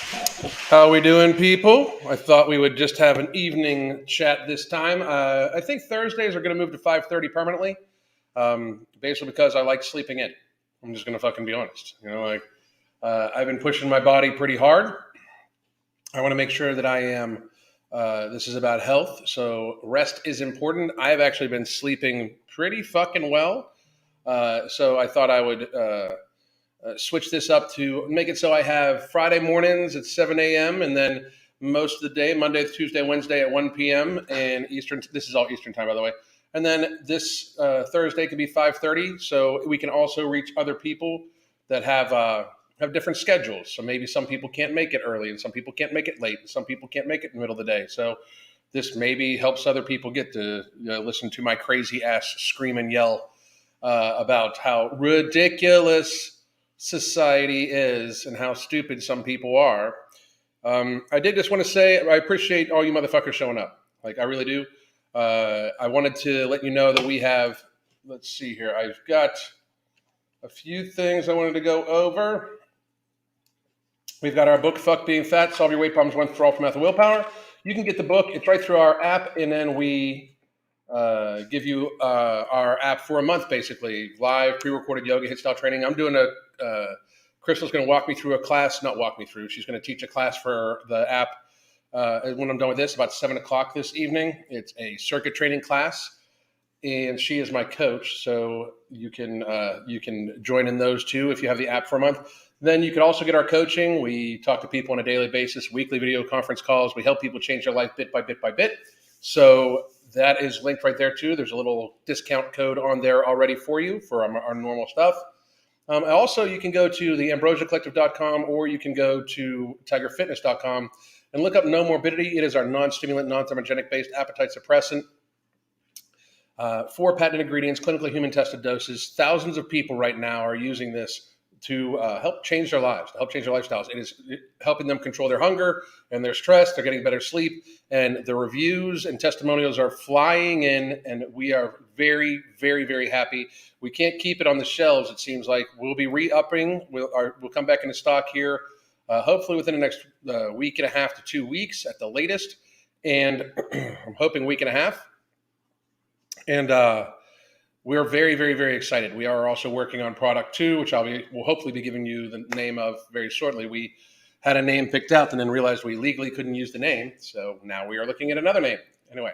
How we doing, people? I thought we would just have an evening chat this time. I think Thursdays are going to move to 5:30 permanently, basically because I like sleeping in. I'm just going to fucking be honest. I've been pushing my body pretty hard. I want to make sure that I am. This is about health, so rest is important. I have actually been sleeping pretty fucking well, so I thought I would. Switch this up to make it so I have Friday mornings at 7 a.m. and then most of the day, Monday, Tuesday, Wednesday at 1 p.m. and Eastern. This is all Eastern time, by the way. And then this Thursday could be 5:30, so we can also reach other people that have different schedules. So maybe some people can't make it early, and some people can't make it late, and some people can't make it in the middle of the day. So this maybe helps other people get to listen to my crazy ass scream and yell about how ridiculous society is and how stupid some people are. I did just want to say I appreciate all you motherfuckers showing up. Like, I really do. I wanted to let you know that we have, let's see here, I've got a few things I wanted to go over. We've got our book, Fuck Being Fat, Solve Your Weight Problems Once for All from Method Willpower. You can get the book. It's right through our app, and then we give you our app for a month, basically. Live, pre-recorded yoga, hit style training. I'm doing Crystal's going to walk me through a class, not walk me through. She's going to teach a class for the app when I'm done with this, about 7 o'clock this evening. It's a circuit training class, and she is my coach. So you can join in those too if you have the app for a month. Then you can also get our coaching. We talk to people on a daily basis, weekly video conference calls. We help people change their life bit by bit by bit. So that is linked right there too. There's a little discount code on there already for you for our normal stuff. Also, you can go to the ambrosiacollective.com or you can go to tigerfitness.com and look up No Morbidity. It is our non-stimulant, non-thermogenic-based appetite suppressant. 4 patent ingredients, clinically human tested doses. Thousands of people right now are using this to help change their lives, to help change their lifestyles. It is helping them control their hunger and their stress. They're getting better sleep, and the reviews and testimonials are flying in, and we are very, very, very happy. We can't keep it on the shelves, it seems like. We'll be re-upping. We'll come back into stock here, hopefully within the next week and a half to 2 weeks at the latest, and I'm hoping week and a half. And we're very, very, very excited. We are also working on product 2, which will hopefully be giving you the name of very shortly. We had a name picked out and then realized we legally couldn't use the name. So now we are looking at another name. Anyway,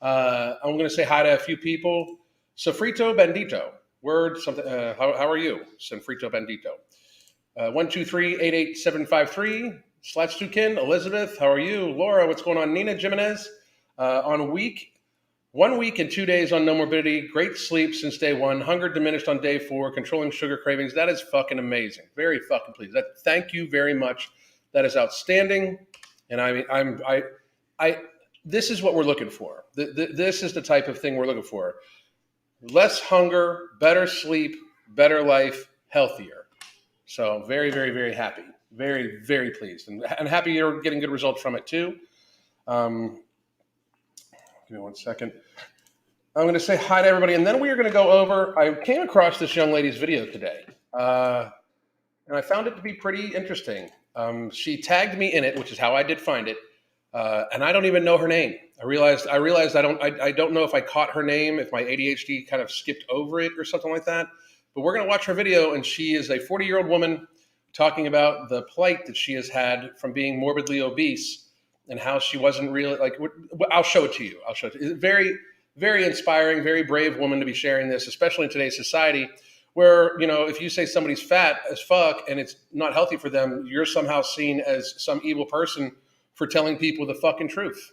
I'm going to say hi to a few people. Sofrito Bandito. Word something. How are you? Sofrito Bandito. 123-88753. Slatstukin. Elizabeth. How are you? Laura. What's going on? Nina Jimenez. On 1 week and 2 days on No Morbidity. Great sleep since day 1. Hunger diminished on day 4. Controlling sugar cravings. That is fucking amazing. Very fucking pleased. Thank you very much. That is outstanding. And I mean, this is what we're looking for. This is the type of thing we're looking for. Less hunger, better sleep, better life, healthier. So very, very, very happy. Very, very pleased. And happy you're getting good results from it too. Give me 1 second. I'm going to say hi to everybody, and then we are going to go over. I came across this young lady's video today, and I found it to be pretty interesting. She tagged me in it, which is how I did find it, and I don't even know her name. I realized I don't know if I caught her name, if my ADHD kind of skipped over it or something like that. But we're going to watch her video, and she is a 40-year-old woman talking about the plight that she has had from being morbidly obese. And how she wasn't really like. I'll show it to you. Very, very inspiring, very brave woman to be sharing this, especially in today's society, where if you say somebody's fat as fuck and it's not healthy for them, you're somehow seen as some evil person for telling people the fucking truth.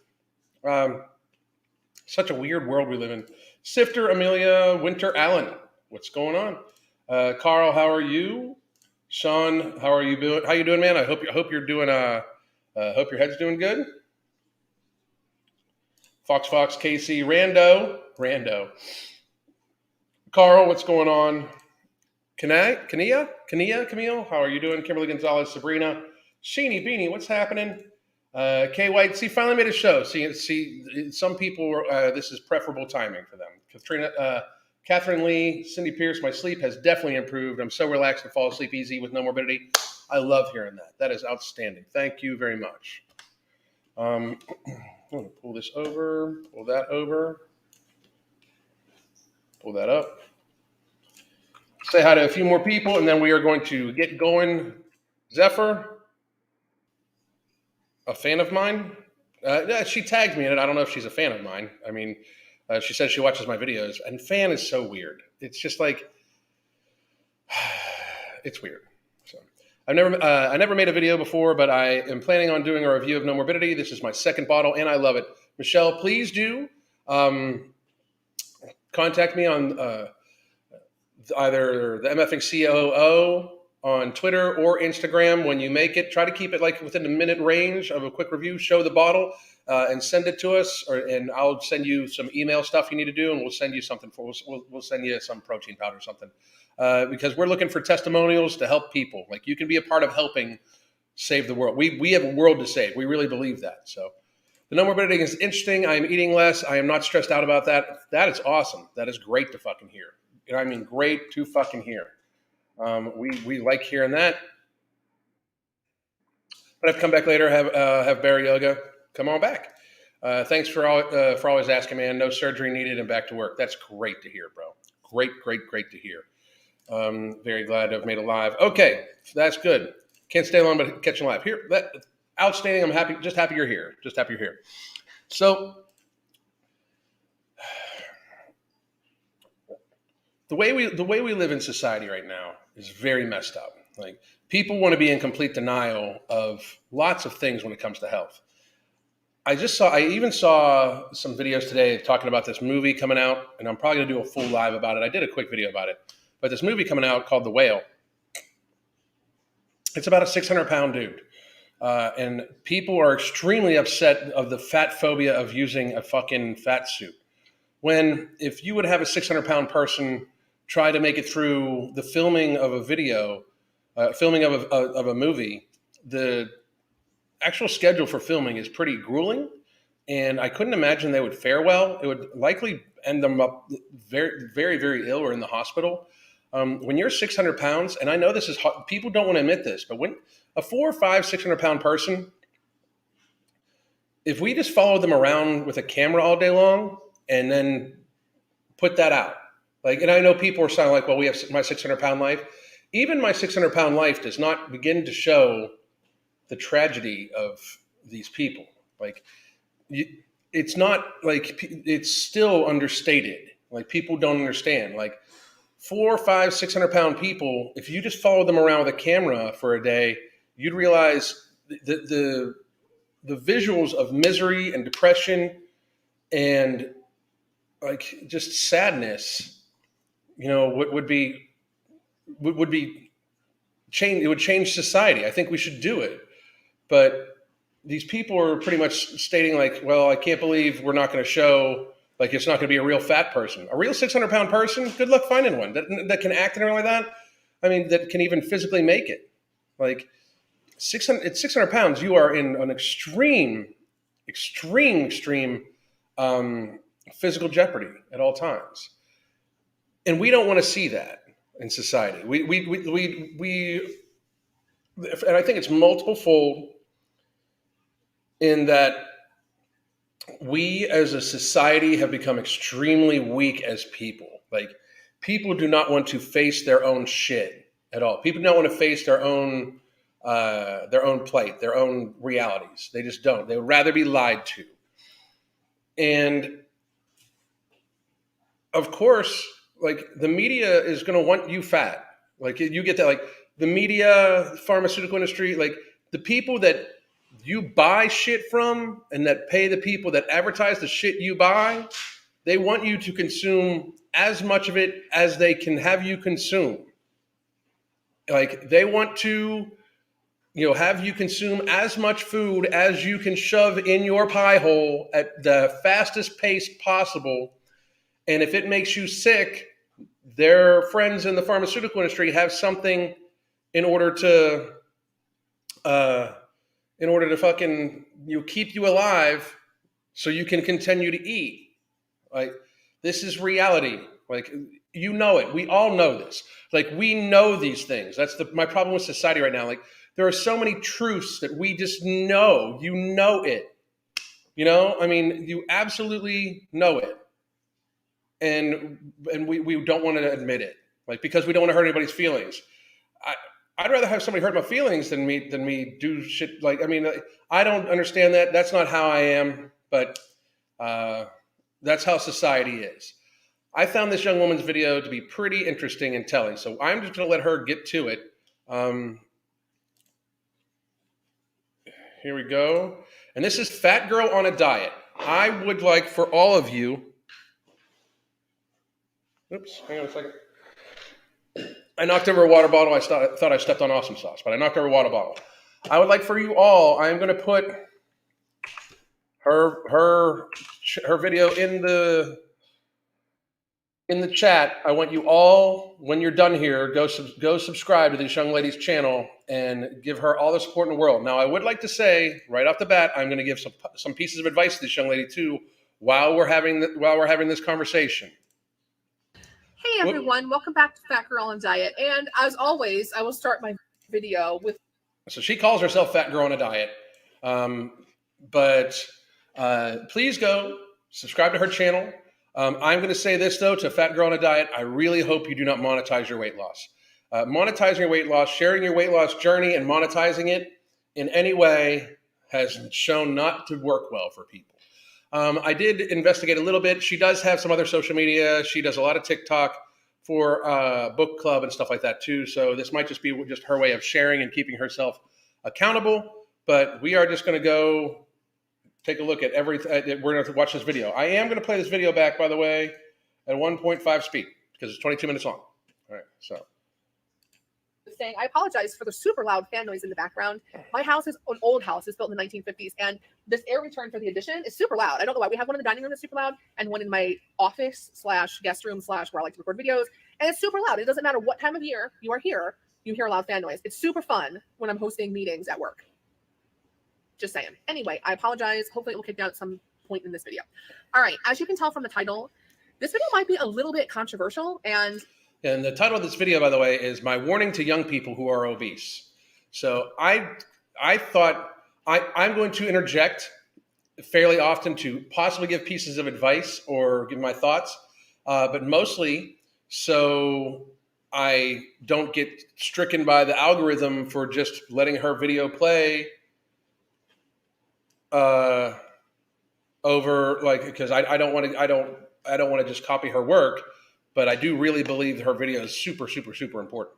Such a weird world we live in. Sifter Amelia Winter Allen, what's going on? Carl, how are you? Sean, how are you doing? How you doing, man? I hope you're doing. Hope your head's doing good. Fox, Casey, Rando. Carl, what's going on? Camille, how are you doing? Kimberly Gonzalez, Sabrina, Sheeny Beanie, what's happening? Kay White, finally made a show. See, some people, this is preferable timing for them. Catherine Lee, Cindy Pierce, my sleep has definitely improved. I'm so relaxed and fall asleep easy with No Morbidity. I love hearing that. That is outstanding. Thank you very much. I'm going to pull this over, pull that over, pull that up. Say hi to a few more people, and then we are going to get going. Zephyr, a fan of mine. Yeah, she tagged me in it. I don't know if she's a fan of mine. I mean, she says she watches my videos, and fan is so weird. It's just like, it's weird. So I never made a video before, but I am planning on doing a review of No Morbidity. This is my second bottle, and I love it. Michelle, please do contact me on either the MFing COO on Twitter or Instagram when you make it. Try to keep it like within a minute range of a quick review. Show the bottle and send it to us, and I'll send you some email stuff you need to do, and we'll send you something we'll send you some protein powder or something because we're looking for testimonials to help people. Like you can be a part of helping save the world. We have a world to save. We really believe that. So the No Morbidity is interesting. I am eating less. I am not stressed out about that. That is awesome. That is great to fucking hear. I mean, great to fucking hear. We like hearing that. But I've come back later, have bear yoga. Come on back. Thanks for always asking, man. No surgery needed and back to work. That's great to hear, bro. Great to hear. Very glad to have made it live. Okay, that's good. Can't stay long, but catching live here. That outstanding. I'm happy. Just happy you're here. Just happy you're here. So the way we live in society right now is very messed up. Like people want to be in complete denial of lots of things when it comes to health. I even saw some videos today talking about this movie coming out, and I'm probably gonna do a full live about it. I did a quick video about it, but this movie coming out called The Whale. It's about a 600-pound dude, and people are extremely upset of the fat phobia of using a fucking fat suit. When if you would have a 600-pound person try to make it through the filming of a video, filming of a movie, the actual schedule for filming is pretty grueling, and I couldn't imagine they would fare well. It would likely end them up very ill or in the hospital. When you're 600 pounds, and I know this is hard, people don't want to admit this, but when a 4, 5, 600-pound person, if we just follow them around with a camera all day long and then put that out, like, and I know people are saying like, well, we have my 600-pound life. Even my 600-pound life does not begin to show the tragedy of these people. Like, it's not like it's still understated. Like people don't understand. Like 4, 5, 600-pound people, if you just follow them around with a camera for a day, you'd realize the visuals of misery and depression and like just sadness, you know, would be change. It would change society. I think we should do it. But these people are pretty much stating like, well, I can't believe we're not going to show, like it's not going to be a real fat person. A real 600-pound person, good luck finding one that can act and everything like that. I mean, that can even physically make it. Like 600 pounds, you are in an extreme physical jeopardy at all times. And we don't want to see that in society. And I think it's multiple fold in that we as a society have become extremely weak as people. Like people do not want to face their own shit at all. People don't want to face their own plight, their own realities. They just don't. They would rather be lied to. And of course, like the media is going to want you fat. Like you get that, like the media, pharmaceutical industry, like the people that you buy shit from and that pay the people that advertise the shit you buy, they want you to consume as much of it as they can have you consume. Like they want to, you know, have you consume as much food as you can shove in your pie hole at the fastest pace possible. And if it makes you sick, their friends in the pharmaceutical industry have something in order to fucking keep you alive so you can continue to eat. Like this is reality. Like you know it. We all know this. Like we know these things. That's my problem with society right now. Like There are so many truths that we just know. You know it. You know, I mean, you absolutely know it, and we don't want to admit it, like because we don't want to hurt anybody's feelings. I, I'd rather have somebody hurt my feelings than me do shit like. I mean, I don't understand that. That's not how I am, but uh, that's how society is. I found this young woman's video to be pretty interesting and telling, so I'm just going to let her get to it. Um, Here we go. And this is Fat Girl on a Diet. I would like for all of you. Oops, hang on a second. I knocked over a water bottle. I thought I stepped on awesome sauce, but I knocked over a water bottle. I would like for you all. I am going to put her video in the chat. I want you all, when you're done here, go subscribe to this young lady's channel and give her all the support in the world. Now, I would like to say right off the bat, I'm going to give some pieces of advice to this young lady too while we're having this conversation. Hey everyone, welcome back to Fat Girl on a Diet. And as always, I will start my video with. So she calls herself Fat Girl on a Diet, but please go subscribe to her channel. I'm going to say this though to Fat Girl on a Diet. I really hope you do not monetize your weight loss. Monetizing your weight loss, sharing your weight loss journey, and monetizing it in any way has shown not to work well for people. I did investigate a little bit. She does have some other social media. She does a lot of TikTok for book club and stuff like that too. So this might just be just her way of sharing and keeping herself accountable. But we are just going to go take a look at everything. We're going to watch this video. I am going to play this video back, by the way, at 1.5 speed because it's 22 minutes long. All right, so. Saying I apologize for the super loud fan noise in the background. My house is an old house. It's built in the 1950s, and this air return for the addition is super loud. I don't know why. We have one in the dining room that's super loud, and one in my office / guest room / where I like to record videos, and it's super loud. It doesn't matter what time of year you are here, you hear a loud fan noise. It's super fun when I'm hosting meetings at work. Just saying. Anyway, I apologize. Hopefully it will kick down at some point in this video. All right, as you can tell from the title, this video might be a little bit controversial, and the title of this video, by the way, is My Warning to Young People Who Are Obese. So I thought I'm going to interject fairly often to possibly give pieces of advice or give my thoughts, but mostly so I don't get stricken by the algorithm for just letting her video play over, like, because I don't want to just copy her work. But I do really believe her video is super, super, super important.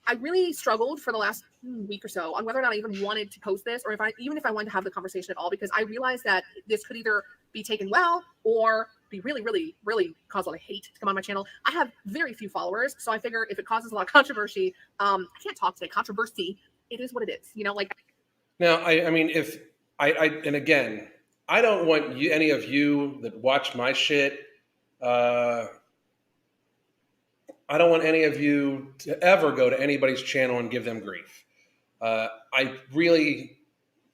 I really struggled for the last week or so on whether or not I even wanted to post this, or even if I wanted to have the conversation at all, because I realized that this could either be taken well or be really, really, really cause a lot of hate to come on my channel. I have very few followers, so I figure if it causes a lot of controversy, I can't talk today. Controversy, it is what it is. You know, like. Now, I mean, if and again, I don't want any of you that watch my shit. I don't want any of you to ever go to anybody's channel and give them grief. I really,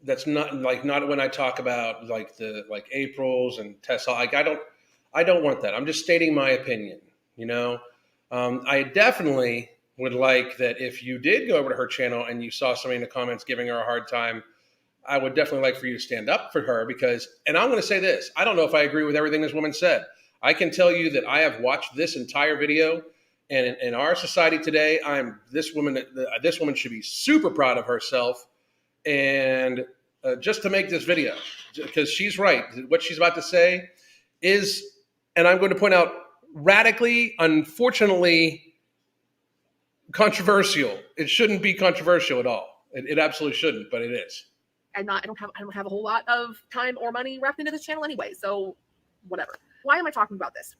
that's not when I talk about like April's and Tess. Like I don't want that. I'm just stating my opinion. You know, I definitely would like that if you did go over to her channel and you saw somebody in the comments giving her a hard time, I would definitely like for you to stand up for her and I'm going to say this. I don't know if I agree with everything this woman said. I can tell you that I have watched this entire video, and in our society today, this woman should be super proud of herself, and just to make this video, because she's right. What she's about to say is, and I'm going to point out, radically, unfortunately, controversial. It shouldn't be controversial at all. It absolutely shouldn't, but it is. I don't have a whole lot of time or money wrapped into this channel anyway, so whatever. Why am I talking about this?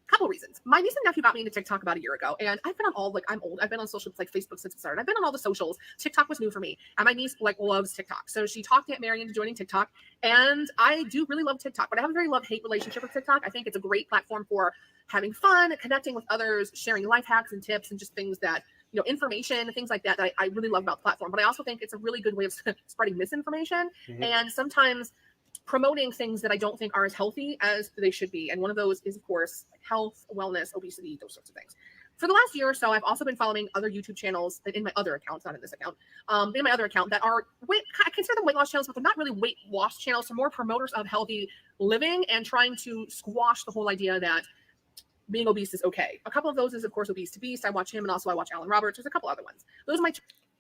Couple reasons. My niece and nephew got me into TikTok about a year ago, and I've been on all, I'm old. I've been on social, like Facebook since it started. I've been on all the socials. TikTok was new for me, and my niece loves TikTok. So she talked Aunt Mary into joining TikTok, and I do really love TikTok, but I have a very love-hate relationship with TikTok. I think it's a great platform for having fun, connecting with others, sharing life hacks and tips, and just things that, information, things like that I really love about the platform. But I also think it's a really good way of spreading misinformation, and sometimes promoting things that I don't think are as healthy as they should be. And one of those is, of course, health, wellness, obesity, those sorts of things. for the last year or so, I've also been following other YouTube channels in my other accounts, not in this account, in my other account that are I consider them weight loss channels, but they're not really weight loss channels. They're more promoters of healthy living and trying to squash the whole idea that being obese is okay. A couple of those is, of course, Obese to Beast. I watch him, and also I watch Alan Roberts. There's a couple other ones. Those are my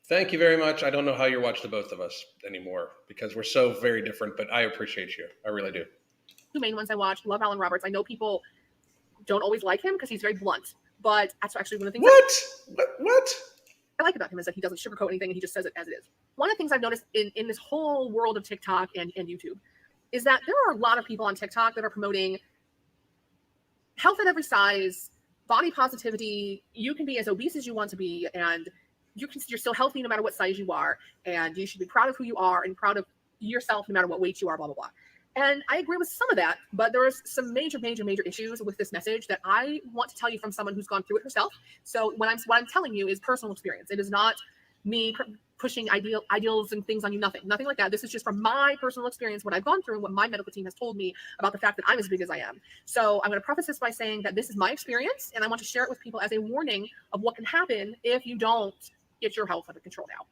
Thank you very much. I don't know how you watch the both of us anymore because we're so very different, but I appreciate you. I really do. two main ones I watch. Love Alan Roberts. I know people don't always like him because he's very blunt, but that's actually one of the things. What? I like about him is that he doesn't sugarcoat anything and he just says it as it is. One of the things I've noticed in this whole world of TikTok and YouTube is that there are a lot of people on TikTok that are promoting health at every size, body positivity. You can be as obese as you want to be, and you're still healthy no matter what size you are, and you should be proud of who you are and proud of yourself no matter what weight you are, blah, blah, blah. And I agree with some of that, but there's some major issues with this message that I want to tell you from someone who's gone through it herself. So what I'm telling you is personal experience. It is not me pushing ideals and things on you, nothing like that. This is just from my personal experience, what I've gone through and what my medical team has told me about the fact that I'm as big as I am. So I'm going to preface this by saying that this is my experience, and I want to share it with people as a warning of what can happen if you don't get your health under control now.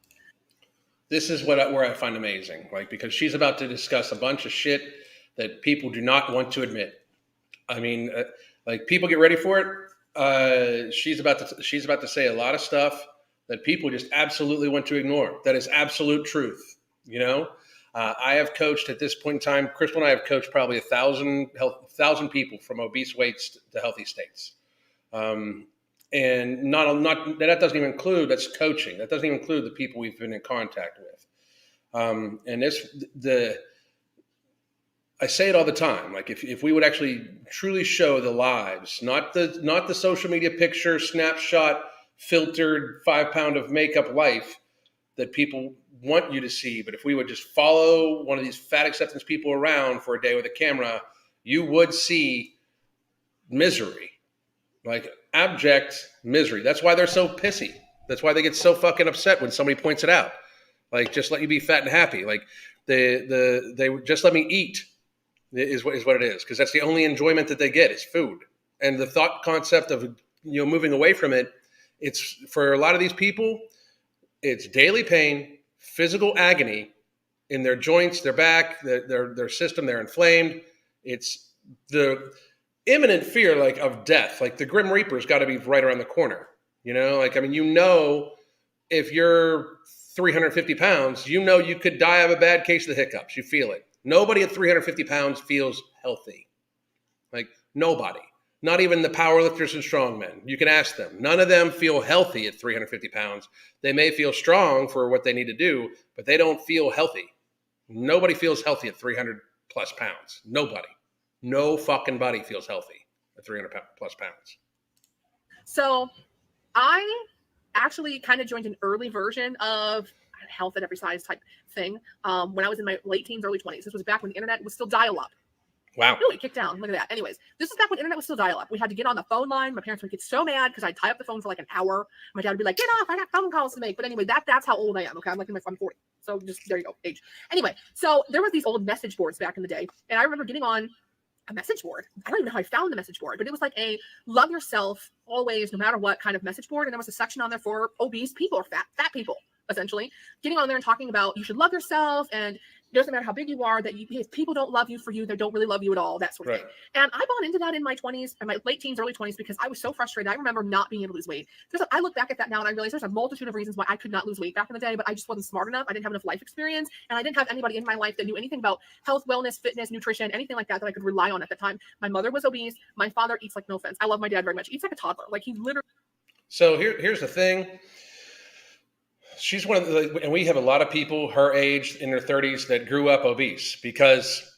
This is where I find amazing, like, because she's about to discuss a bunch of shit that people do not want to admit. I mean, like, people get ready for it. She's about to say a lot of stuff that people just absolutely want to ignore. That is absolute truth. You know, I have coached at this point in time. Crystal and I have coached probably 1,000 people from obese weights to healthy states. And not that doesn't even include, that's coaching. That doesn't even include the people we've been in contact with. I say it all the time. Like, if we would actually truly show the lives, not the social media picture, snapshot, filtered 5 pound of makeup life that people want you to see, but if we would just follow one of these fat acceptance people around for a day with a camera, you would see misery. Like, abject misery. That's why they're so pissy. That's why they get so fucking upset when somebody points it out. Like, just let you be fat and happy. Like, they just let me eat is what it is, because that's the only enjoyment that they get is food. And the thought concept of moving away from it, it's for a lot of these people, it's daily pain, physical agony in their joints, their back, their system. They're inflamed. It's the imminent fear, like, of death. Like, the Grim Reaper's got to be right around the corner. Like, I mean, if you're 350 pounds, you could die of a bad case of the hiccups. You feel it. Nobody at 350 pounds feels healthy. Like, nobody. Not even the powerlifters and strongmen. You can ask them. None of them feel healthy at 350 pounds. They may feel strong for what they need to do, but they don't feel healthy. Nobody feels healthy at 300 plus pounds. Nobody. No fucking body feels healthy at 300 plus pounds. So I actually kind of joined an early version of health at every size type thing when I was in my late teens, early 20s. This was back when the internet was still dial-up. Wow. Really kicked down. Look at that. Anyways, this is back when internet was still dial-up. We had to get on the phone line. My parents would get so mad because I'd tie up the phone for like an hour. My dad would be like, get off, I got phone calls to make. But anyway, that's how old I am. Okay, I'm 40. So just, there you go, age. Anyway, so there was these old message boards back in the day. And I remember getting on a message board. I don't even know how I found the message board, but it was like a love yourself always, no matter what kind of message board. And there was a section on there for obese people or fat people, essentially. Getting on there and talking about you should love yourself, and it doesn't matter how big you are, that if people don't love you for you, they don't really love you at all, that sort of thing. And I bought into that in my 20s, in my late teens, early 20s, because I was so frustrated. I remember not being able to lose weight. I look back at that now and I realize there's a multitude of reasons why I could not lose weight back in the day, but I just wasn't smart enough. I didn't have enough life experience, and I didn't have anybody in my life that knew anything about health, wellness, fitness, nutrition, anything like that I could rely on at the time. My mother was obese. My father eats like, no offense, I love my dad very much, eats like a toddler. Like, he literally. So here's the thing. She's one of the, and we have a lot of people her age in their 30s that grew up obese, because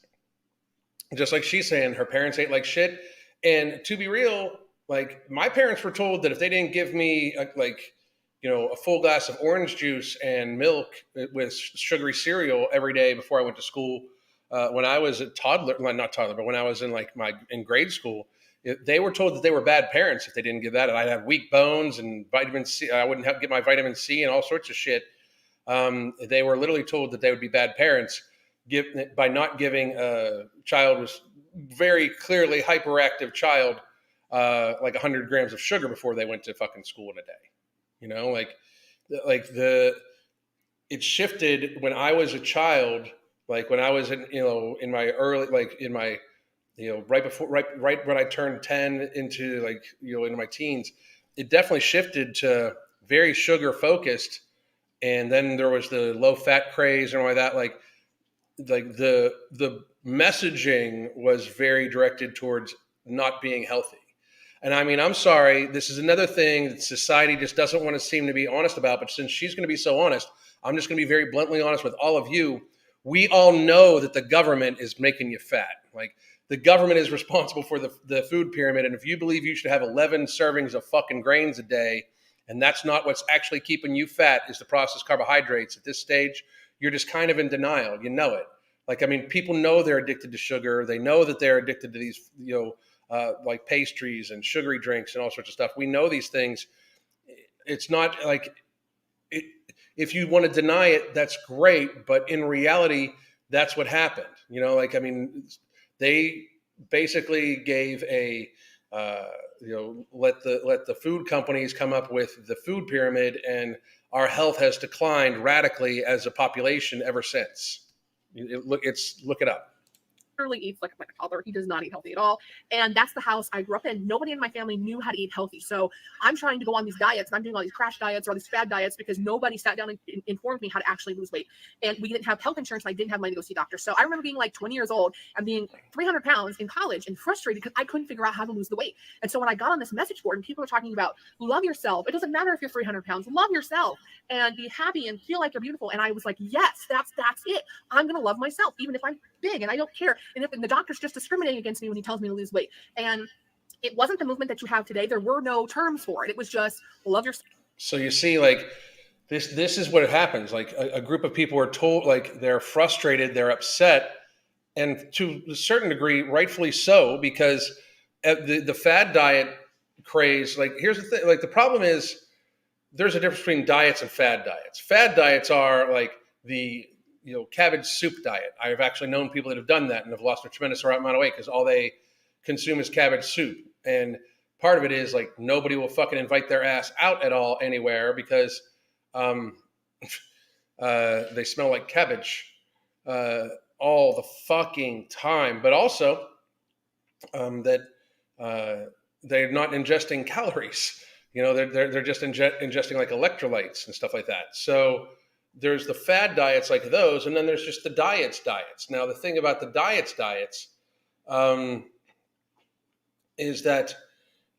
just like she's saying, her parents ate like shit. And to be real, like, my parents were told that if they didn't give me a full glass of orange juice and milk with sugary cereal every day before I went to school, when I was a toddler, well, not toddler, but when I was in grade school, they were told that they were bad parents if they didn't give that, and I'd have weak bones and vitamin C. I wouldn't get my vitamin C and all sorts of shit. They were literally told that they would be bad parents by not giving a child, was very clearly hyperactive child, like 100 grams of sugar before they went to fucking school in a day. You know, like the it shifted when I was a child. Like when I was in my early, like in my right before, right when I turned 10 into like into my teens, it definitely shifted to very sugar focused. And then there was the low fat craze and all that. Like the messaging was very directed towards not being healthy. And I mean, I'm sorry, this is another thing that society just doesn't want to seem to be honest about. But since she's going to be so honest, I'm just going to be very bluntly honest with all of you. We all know that the government is making you fat. Like the government is responsible for the food pyramid. And if you believe you should have 11 servings of fucking grains a day, and that's not what's actually keeping you fat, is the processed carbohydrates at this stage, you're just kind of in denial. You know it. Like, I mean, people know they're addicted to sugar. They know that they're addicted to these, like pastries and sugary drinks and all sorts of stuff. We know these things. It's not like it, if you want to deny it, that's great. But in reality, that's what happened. Like, I mean, they basically gave a, let the food companies come up with the food pyramid, and our health has declined radically as a population ever since. Look it up. Literally eats like a toddler. He does not eat healthy at all. And that's the house I grew up in. Nobody in my family knew how to eat healthy. So I'm trying to go on these diets, and I'm doing all these crash diets or these fad diets because nobody sat down and informed me how to actually lose weight. And we didn't have health insurance, and I didn't have money to go see doctors. So I remember being like 20 years old and being 300 pounds in college and frustrated because I couldn't figure out how to lose the weight. And so when I got on this message board and people were talking about love yourself, it doesn't matter if you're 300 pounds, love yourself and be happy and feel like you're beautiful. And I was like, yes, that's it. I'm going to love myself, even if I'm big and I don't care. And if the doctor's just discriminating against me when he tells me to lose weight. And it wasn't the movement that you have today. There were no terms for it. It was just love yourself. So you see, like this is what happens. Like a group of people are told, like they're frustrated, they're upset, and to a certain degree, rightfully so, because the fad diet craze. Like here's the thing. Like the problem is there's a difference between diets and fad diets. Fad diets are like the cabbage soup diet. I've actually known people that have done that and have lost a tremendous amount of weight because all they consume is cabbage soup. And part of it is like nobody will fucking invite their ass out at all anywhere because they smell like cabbage all the fucking time. But also that they're not ingesting calories. They're just ingesting like electrolytes and stuff like that. So there's the fad diets like those, and then there's just the diets. Now, the thing about the diets is that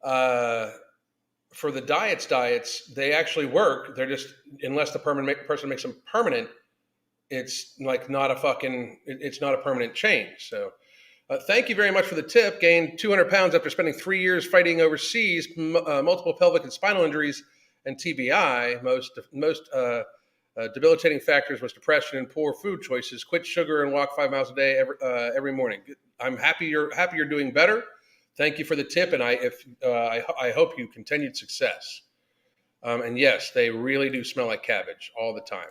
for the diets, they actually work. They're just, unless the person makes them permanent, it's like not a permanent change. So thank you very much for the tip. Gained 200 pounds after spending 3 years fighting overseas, multiple pelvic and spinal injuries, and TBI. Most debilitating factors was depression and poor food choices. Quit sugar and walk 5 miles a day every morning. I'm happy you're doing better. Thank you for the tip, and I hope you continued success. And yes, they really do smell like cabbage all the time.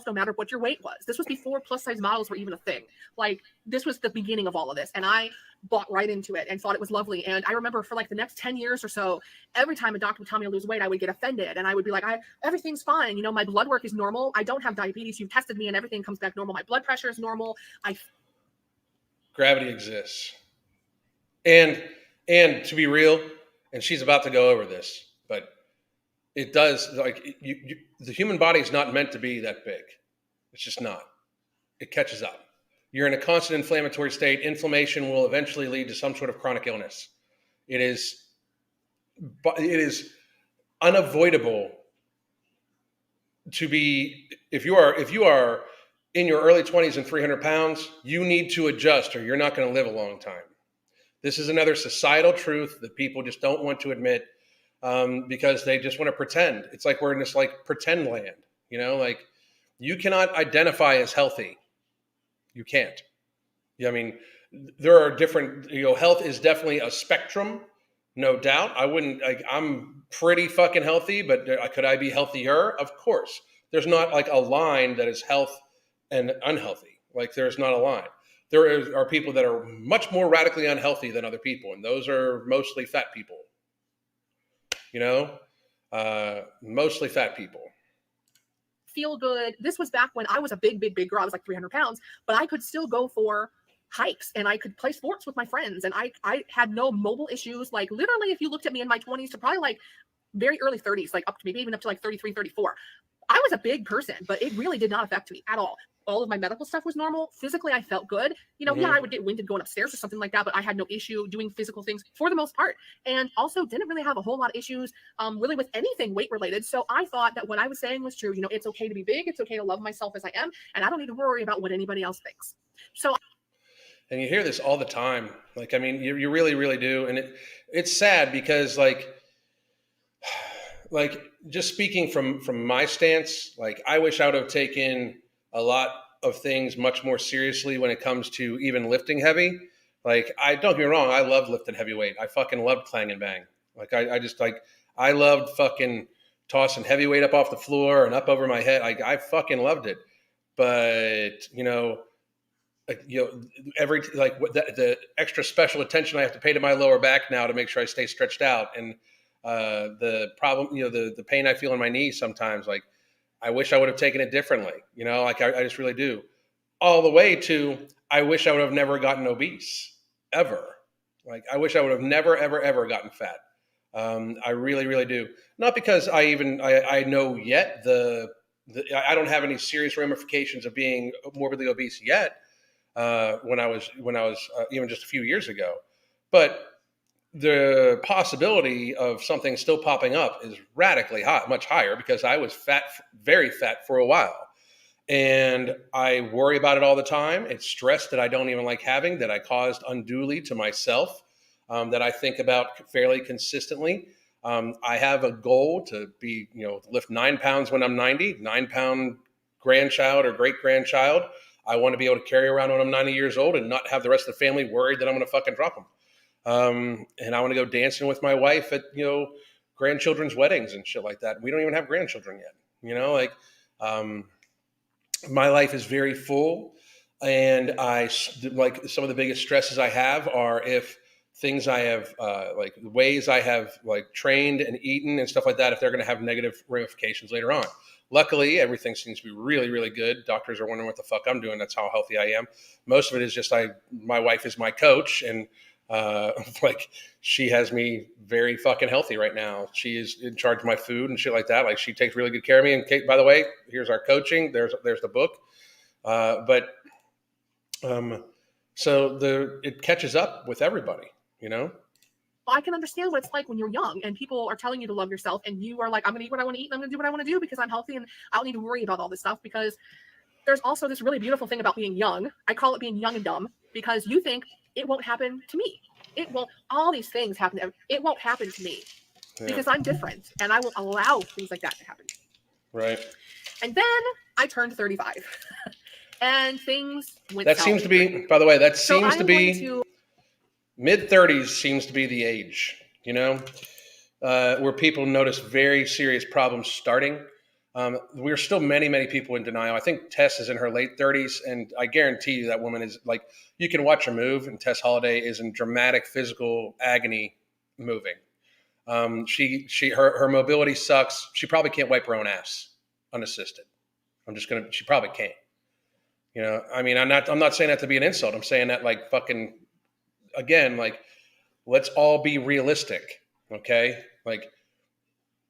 No matter what your weight was. This was before plus size models were even a thing. Like this was the beginning of all of this, and I bought right into it and thought it was lovely. And I remember for like the next 10 years or so, every time a doctor would tell me to lose weight, I would get offended and I would be like, everything's fine. My blood work is normal. I don't have diabetes. You've tested me and everything comes back normal. My blood pressure is normal. Gravity exists. And to be real, and she's about to go over this, but it does, like the human body is not meant to be that big. It's just not. It catches up. You're in a constant inflammatory state. Inflammation will eventually lead to some sort of chronic illness. It is unavoidable to be, if you are in your early 20s and 300 pounds, you need to adjust or you're not going to live a long time. This is another societal truth that people just don't want to admit because they just want to pretend. It's like we're in this like pretend land, like you cannot identify as healthy. You can't. I mean, there are different, health is definitely a spectrum, no doubt. I'm pretty fucking healthy, but could I be healthier? Of course. There's not like a line that is health and unhealthy. Like there's not a line. are people that are much more radically unhealthy than other people, and those are mostly fat people. Mostly fat people. Feel good. This was back when I was a big girl. I was like 300 pounds, but I could still go for hikes and I could play sports with my friends, and I had no mobile issues. Like literally, if you looked at me in my 20s to probably like very early 30s, like up to maybe even up to like 33, 34, I was a big person, but it really did not affect me at all. All of my medical stuff was normal. Physically, I felt good. Yeah, I would get winded going upstairs or something like that, but I had no issue doing physical things for the most part. And also didn't really have a whole lot of issues really with anything weight related. So I thought that what I was saying was true. It's okay to be big. It's okay to love myself as I am. And I don't need to worry about what anybody else thinks. So. And you hear this all the time. Like, I mean, you really, really do. And it's sad because like just speaking from my stance, like I wish I would have taken a lot of things much more seriously when it comes to even lifting heavy. Like I don't get me wrong, I loved lifting heavy weight. I fucking loved clang and bang. Like I just like I loved fucking tossing heavy weight up off the floor and up over my head. Like I fucking loved it. But every like the extra special attention I have to pay to my lower back now to make sure I stay stretched out, and the problem, the pain I feel in my knees sometimes, like I wish I would have taken it differently, like I just really do. All the way to I wish I would have never gotten obese ever. Like I wish I would have never ever gotten fat. I really really do. Not because I know yet I don't have any serious ramifications of being morbidly obese yet. When I was even just a few years ago, but the possibility of something still popping up is radically high, much higher, because I was fat, very fat for a while. And I worry about it all the time. It's stress that I don't even like having, that I caused unduly to myself, that I think about fairly consistently. I have a goal to lift 9 pounds when I'm 90, 9-pound grandchild or great grandchild. I want to be able to carry around when I'm 90 years old and not have the rest of the family worried that I'm going to fucking drop them. And I want to go dancing with my wife at, grandchildren's weddings and shit like that. We don't even have grandchildren yet, my life is very full, and like some of the biggest stresses I have are if things I have, like ways I have like trained and eaten and stuff like that, if they're going to have negative ramifications later on. Luckily, everything seems to be really, really good. Doctors are wondering what the fuck I'm doing. That's how healthy I am. Most of it is just my wife is my coach, and like she has me very fucking healthy right now. She is in charge of my food and shit like that. Like she takes really good care of me. And Kate, by the way, here's our coaching. There's the book. So it catches up with everybody. I can understand what it's like when you're young and people are telling you to love yourself, and you are like, I'm going to eat what I want to eat, and I'm going to do what I want to do because I'm healthy and I don't need to worry about all this stuff. Because there's also this really beautiful thing about being young. I call it being young and dumb, because you think it won't happen to me. It won't. All these things happen. It won't happen to me because I'm different, and I won't allow things like that to happen. Right. And then I turned 35, and things went. That seems to be, by the way, that seems to be mid-30s seems to be the age, where people notice very serious problems starting. We're still many people in denial. I think Tess is in her late 30s, and I guarantee you that woman is like, you can watch her move, and Tess Holliday is in dramatic physical agony moving. Her mobility sucks. She probably can't wipe her own ass unassisted. She probably can't. I mean, I'm not saying that to be an insult. I'm saying that like fucking, again, like, let's all be realistic. Okay. Like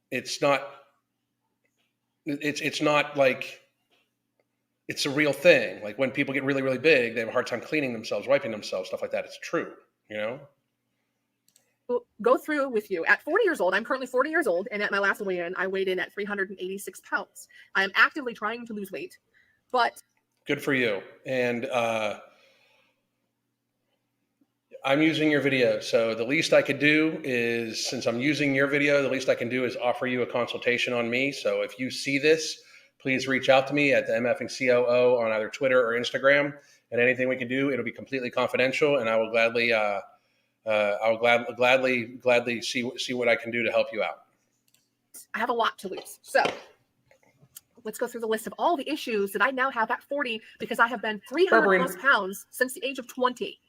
it's not like it's a real thing. Like when people get really, really big, they have a hard time cleaning themselves, wiping themselves, stuff like that. It's true, Go through with you. At 40 years old, I'm currently 40 years old, and at my last weigh-in, I weighed in at 386 pounds. I am actively trying to lose weight, but good for you. And I'm using your video, so the least I could do is, since I'm using your video, the least I can do is offer you a consultation on me. So if you see this, please reach out to me at the MFing COO on either Twitter or Instagram, and anything we can do, it'll be completely confidential, and I will gladly gladly see what I can do to help you out. I have a lot to lose. So let's go through the list of all the issues that I now have at 40 because I have been 300 plus pounds since the age of 20.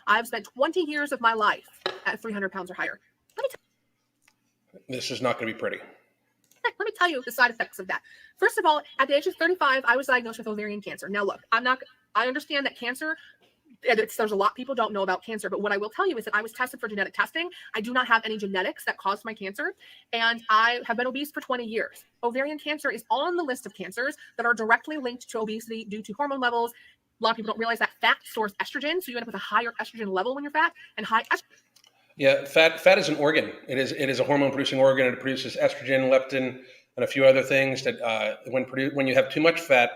I've spent 20 years of my life at 300 pounds or higher. This is not going to be pretty. Let me tell you the side effects of that. First of all, at the age of 35, I was diagnosed with ovarian cancer. Now, look, I understand that cancer, there's a lot people don't know about cancer, but what I will tell you is that I was tested for genetic testing. I do not have any genetics that caused my cancer, and I have been obese for 20 years. Ovarian cancer is on the list of cancers that are directly linked to obesity due to hormone levels. A lot of people don't realize that fat stores estrogen, so you end up with a higher estrogen level when you're fat, and high estrogen. Yeah, fat is an organ. It is a hormone producing organ. It produces estrogen, leptin, and a few other things that when you have too much fat,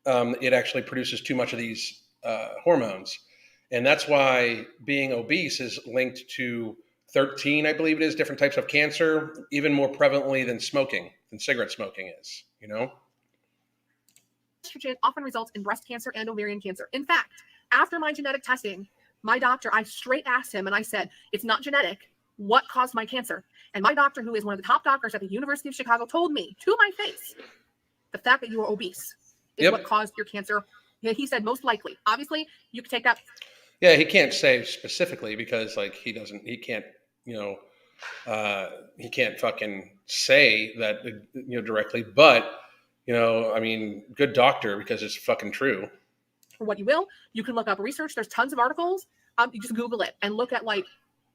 it actually produces too much of these hormones. And that's why being obese is linked to 13, I believe it is, different types of cancer, even more prevalently than cigarette smoking is, you know? Estrogen often results in breast cancer and ovarian cancer. In fact, after my genetic testing, my doctor, I straight asked him and I said, it's not genetic. What caused my cancer? And my doctor, who is one of the top doctors at the University of Chicago, told me to my face, the fact that you are obese is what caused your cancer. He said, most likely. Obviously, you could take that. Yeah, he can't say specifically because he can't fucking say that, directly. But, I mean, good doctor because it's fucking true. For what you will, you can look up research. There's tons of articles. You just Google it and look at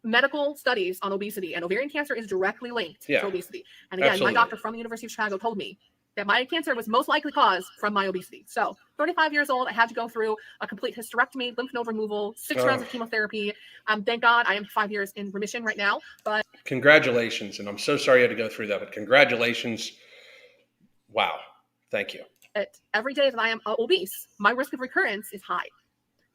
medical studies on obesity, and ovarian cancer is directly linked to obesity. And again, my doctor from the University of Chicago told me that my cancer was most likely caused from my obesity. So 35 years old, I had to go through a complete hysterectomy, lymph node removal, 6 rounds of chemotherapy. Thank God I am 5 years in remission right now. But congratulations. And I'm so sorry you had to go through that, but congratulations. Wow. Thank you. Every day that I am obese, my risk of recurrence is high.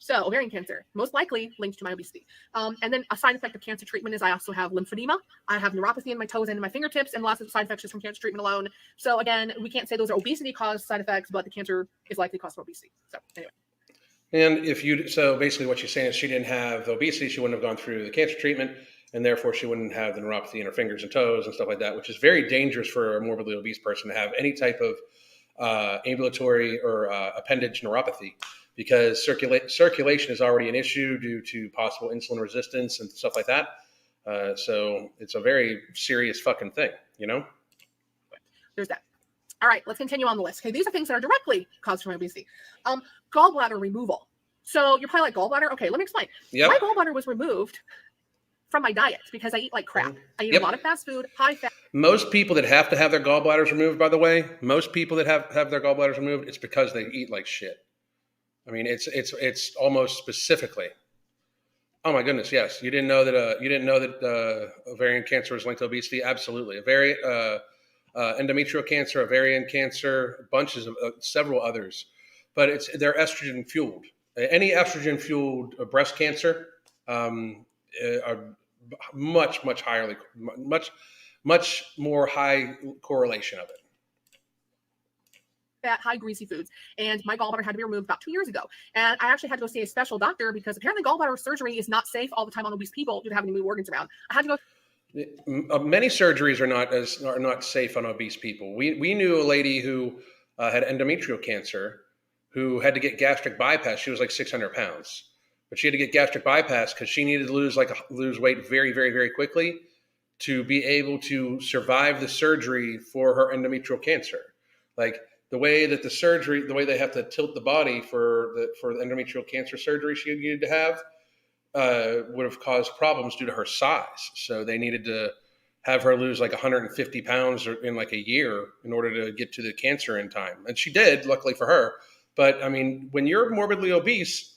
So ovarian cancer, most likely linked to my obesity. And then a side effect of cancer treatment is I also have lymphedema. I have neuropathy in my toes and in my fingertips, and lots of side effects just from cancer treatment alone. So again, we can't say those are obesity-caused side effects, but the cancer is likely caused from obesity. So anyway. And so basically what you're saying is she didn't have the obesity, she wouldn't have gone through the cancer treatment, and therefore she wouldn't have the neuropathy in her fingers and toes and stuff like that, which is very dangerous for a morbidly obese person to have any type of ambulatory or appendage neuropathy, because circulation is already an issue due to possible insulin resistance and stuff like that. So it's a very serious fucking thing, There's that. All right, let's continue on the list. Okay, these are things that are directly caused from obesity. Gallbladder removal. So you're probably like, gallbladder? Okay, let me explain. Yep. My gallbladder was removed from my diet because I eat like crap. I eat a lot of fast food, high fat. Most people that have to have their gallbladders removed, by the way, most people that have their gallbladders removed, it's because they eat like shit. I mean, it's almost specifically. Oh my goodness, yes. You didn't know that ovarian cancer is linked to obesity? Absolutely. Endometrial cancer, ovarian cancer, bunches of several others, but they're estrogen fueled. Any estrogen fueled breast cancer are much more high correlation of it. Fat, high greasy foods, and my gallbladder had to be removed about 2 years ago. And I actually had to go see a special doctor because apparently gallbladder surgery is not safe all the time on obese people due to having to move organs around. I had to go. Many surgeries are not safe on obese people. We knew a lady who had endometrial cancer who had to get gastric bypass. She was like 600 pounds, but she had to get gastric bypass because she needed to lose weight very, very, very quickly to be able to survive the surgery for her endometrial cancer. Like the way they have to tilt the body for the endometrial cancer surgery she needed to have would have caused problems due to her size. So they needed to have her lose like 150 pounds in like a year in order to get to the cancer in time. And she did, luckily for her. But I mean, when you're morbidly obese,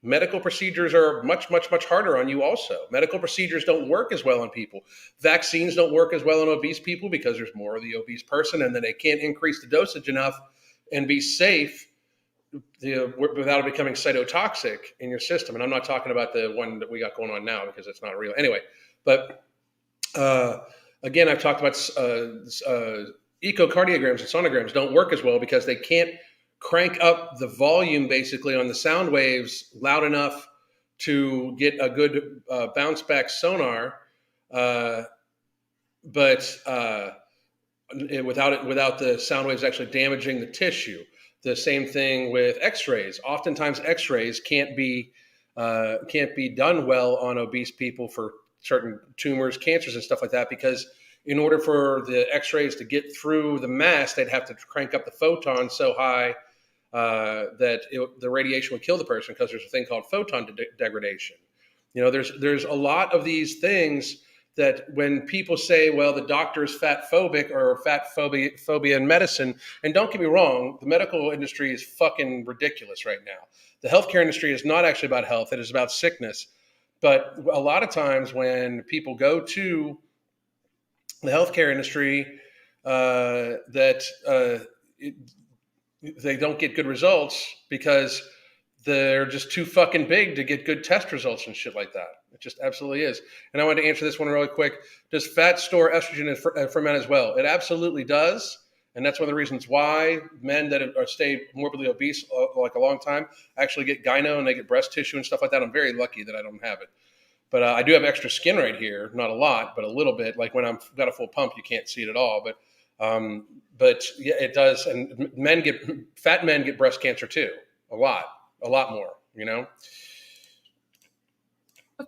medical procedures are much, much, much harder on you also. Medical procedures don't work as well on people. Vaccines don't work as well on obese people because there's more of the obese person, and then they can't increase the dosage enough and be safe without it becoming cytotoxic in your system. And I'm not talking about the one that we got going on now because it's not real. Anyway, but again, I've talked about echocardiograms and sonograms don't work as well because they can't crank up the volume basically on the sound waves loud enough to get a good bounce back sonar. But without the sound waves actually damaging the tissue. The same thing with X-rays. Oftentimes, X-rays can't be done well on obese people for certain tumors, cancers, and stuff like that, because in order for the X-rays to get through the mass, they'd have to crank up the photon so high that the radiation would kill the person, because there's a thing called photon degradation. You know, there's a lot of these things that when people say, well, the doctor is fat phobic or fat phobia in medicine, and don't get me wrong, the medical industry is fucking ridiculous right now. The healthcare industry is not actually about health, it is about sickness. But a lot of times when people go to the healthcare industry, they don't get good results because they're just too fucking big to get good test results and shit like that. It just absolutely is. And I wanted to answer this one really quick. Does fat store estrogen for men as well? It absolutely does. And that's one of the reasons why men that are stay morbidly obese like a long time actually get gyno and they get breast tissue and stuff like that. I'm very lucky that I don't have it. But I do have extra skin right here. Not a lot, but a little bit. Like when I've got a full pump, you can't see it at all. But yeah, it does. And fat men get breast cancer too. A lot more, you know?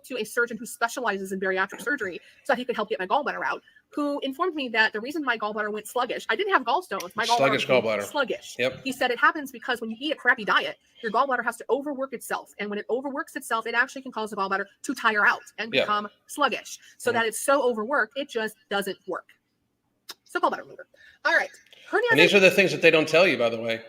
To a surgeon who specializes in bariatric surgery so that he could help get my gallbladder out, who informed me that the reason my gallbladder went sluggish, I didn't have gallstones, my gallbladder was sluggish. Yep. He said it happens because when you eat a crappy diet, your gallbladder has to overwork itself. And when it overworks itself, it actually can cause the gallbladder to tire out and become sluggish. So that it's so overworked, it just doesn't work. So gallbladder remover. All right. And these are the things that they don't tell you, by the way.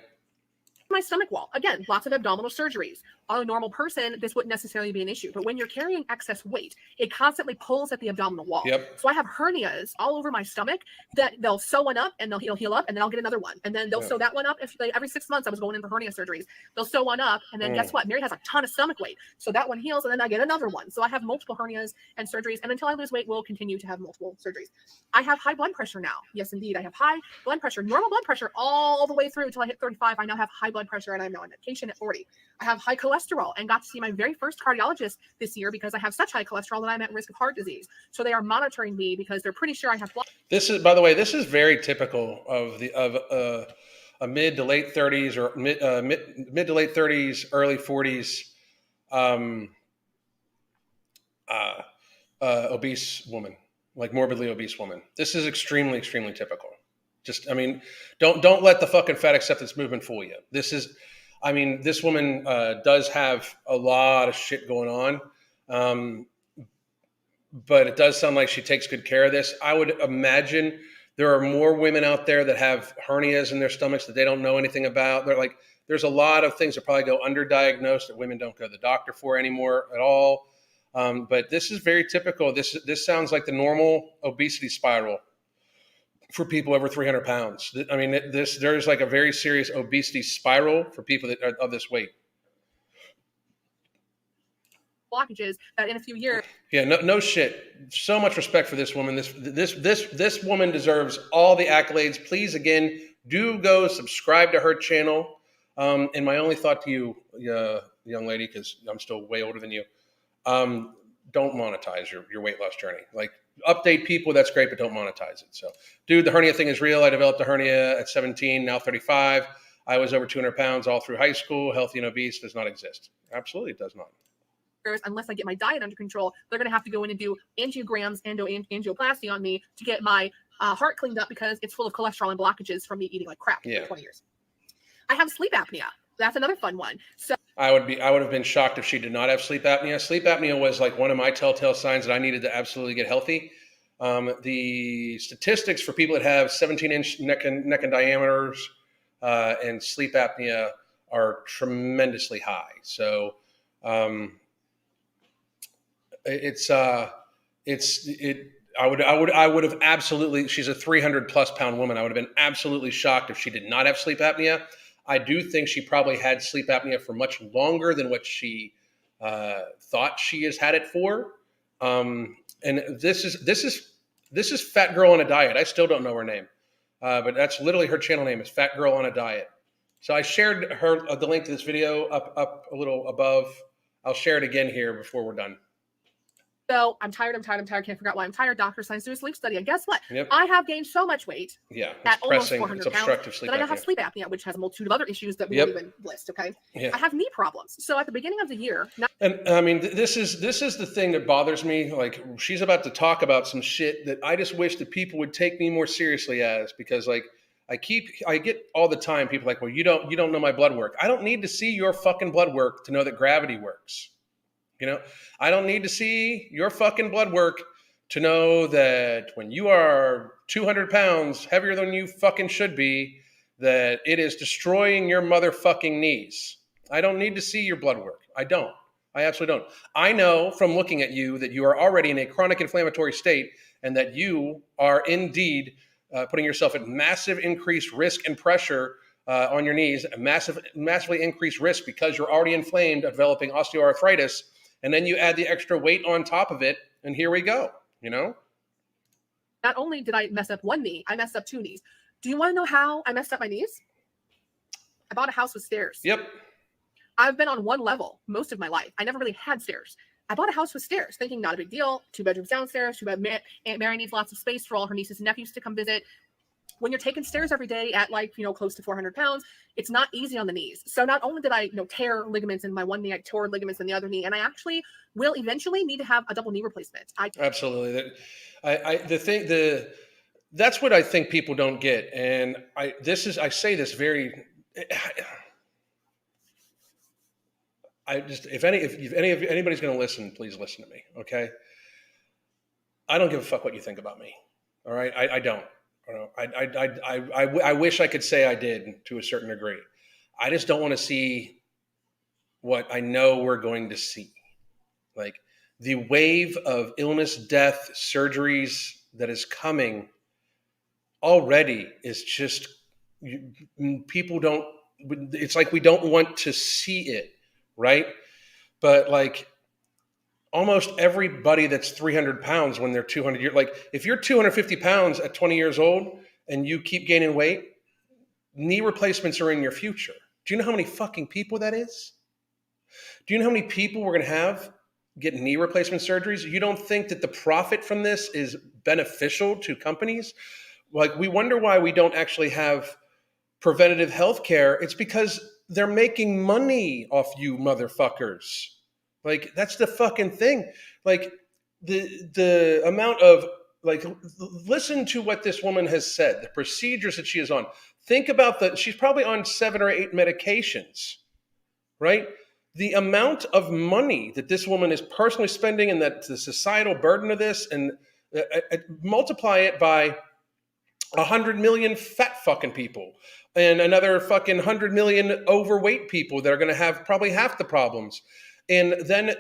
My stomach wall. Again, lots of abdominal surgeries. On a normal person, this wouldn't necessarily be an issue. But when you're carrying excess weight, it constantly pulls at the abdominal wall. Yep. So I have hernias all over my stomach that they'll sew one up and they'll heal up, and then I'll get another one. And then they'll sew that one up. Every 6 months, I was going in for hernia surgeries. They'll sew one up, and then guess what? Mary has a ton of stomach weight. So that one heals, and then I get another one. So I have multiple hernias and surgeries. And until I lose weight, we'll continue to have multiple surgeries. I have high blood pressure now. Yes, indeed. I have high blood pressure, normal blood pressure all the way through until I hit 35. I now have high blood pressure, and I'm now on medication at 40. I have high cholesterol and got to see my very first cardiologist this year because I have such high cholesterol that I'm at risk of heart disease. So they are monitoring me because they're pretty sure I have blood. This is, by the way, this is very typical of a mid to late 30s or mid to late 30s, early 40s obese woman, like morbidly obese woman. This is extremely, extremely typical. Just, I mean, don't let the fucking fat acceptance movement fool you. This woman does have a lot of shit going on, but it does sound like she takes good care of this. I would imagine there are more women out there that have hernias in their stomachs that they don't know anything about. There's a lot of things that probably go underdiagnosed that women don't go to the doctor for anymore at all. But this is very typical. This sounds like the normal obesity spiral for people over 300 pounds. I mean, there's like a very serious obesity spiral for people that are of this weight. Blockages that in a few years. Yeah, no shit. So much respect for this woman. This woman deserves all the accolades. Please, again, do go subscribe to her channel. And my only thought to you, young lady, because I'm still way older than you, don't monetize your weight loss journey. Like, update people, that's great, but don't monetize it. So, dude, the hernia thing is real. I developed a hernia at 17, now 35. I was over 200 pounds all through high school. Healthy and obese does not exist. Absolutely, it does not. Unless I get my diet under control, they're going to have to go in and do angiograms, angioplasty on me to get my heart cleaned up because it's full of cholesterol and blockages from me eating like crap for 20 years. I have sleep apnea. That's another fun one. So I would have been shocked if she did not have sleep apnea. Sleep apnea was like one of my telltale signs that I needed to absolutely get healthy. The statistics for people that have 17-inch neck and diameters and sleep apnea are tremendously high. So I would have absolutely, she's a 300 plus pound woman. I would have been absolutely shocked if she did not have sleep apnea. I do think she probably had sleep apnea for much longer than what she thought she has had it for. And this is Fat Girl on a Diet. I still don't know her name, but that's literally her channel name is Fat Girl on a Diet. So I shared the link to this video up a little above. I'll share it again here before we're done. So I'm tired. Can't figure out why I'm tired. Doctor signs do a sleep study. And guess what? Yep. I have gained so much weight Yeah. at It's almost pressing. 400 It's pounds obstructive sleep that I now apnea. have sleep apnea, which has a multitude of other issues that we Yep. won't even list. Okay. Yeah. I have knee problems. So at the beginning of the year, And I mean, this is the thing that bothers me. Like, she's about to talk about some shit that I just wish that people would take me more seriously as, because like I get all the time people like, well, you don't know my blood work. I don't need to see your fucking blood work to know that gravity works. You know, I don't need to see your fucking blood work to know that when you are 200 pounds heavier than you fucking should be, that it is destroying your motherfucking knees. I don't need to see your blood work. I don't. I absolutely don't. I know from looking at you that you are already in a chronic inflammatory state, and that you are indeed putting yourself at massive increased risk and pressure on your knees, a massively increased risk because you're already inflamed, developing osteoarthritis, and then you add the extra weight on top of it, and here we go. You know. Not only did I mess up one knee, I messed up two knees. Do you want to know how I messed up my knees? I bought a house with stairs. Yep. I've been on one level most of my life. I never really had stairs. I bought a house with stairs, thinking not a big deal. 2 bedrooms downstairs. Aunt Mary needs lots of space for all her nieces and nephews to come visit. When you're taking stairs every day at like, close to 400 pounds, it's not easy on the knees. So not only did I, tear ligaments in my one knee, I tore ligaments in the other knee, and I actually will eventually need to have a double knee replacement. Absolutely. That's what I think people don't get. And I say this very, if anybody's going to listen, please listen to me. Okay. I don't give a fuck what you think about me. All right. I don't. I wish I could say I did to a certain degree. I just don't want to see what I know we're going to see. Like the wave of illness, death, surgeries that is coming already is just, people don't, it's like we don't want to see it, right? But like almost everybody that's 300 pounds when they're 200 years, like if you're 250 pounds at 20 years old and you keep gaining weight, knee replacements are in your future. Do you know how many fucking people that is? Do you know how many people we're going to have get knee replacement surgeries? You don't think that the profit from this is beneficial to companies? Like, we wonder why we don't actually have preventative health care. It's because they're making money off you motherfuckers. Like, that's the fucking thing. Like, the amount of, like, listen to what this woman has said, the procedures that she is on. Think about she's probably on 7 or 8 medications, right? The amount of money that this woman is personally spending, and that the societal burden of this, and multiply it by 100 million fat fucking people, and another fucking 100 million overweight people that are going to have probably half the problems. And then,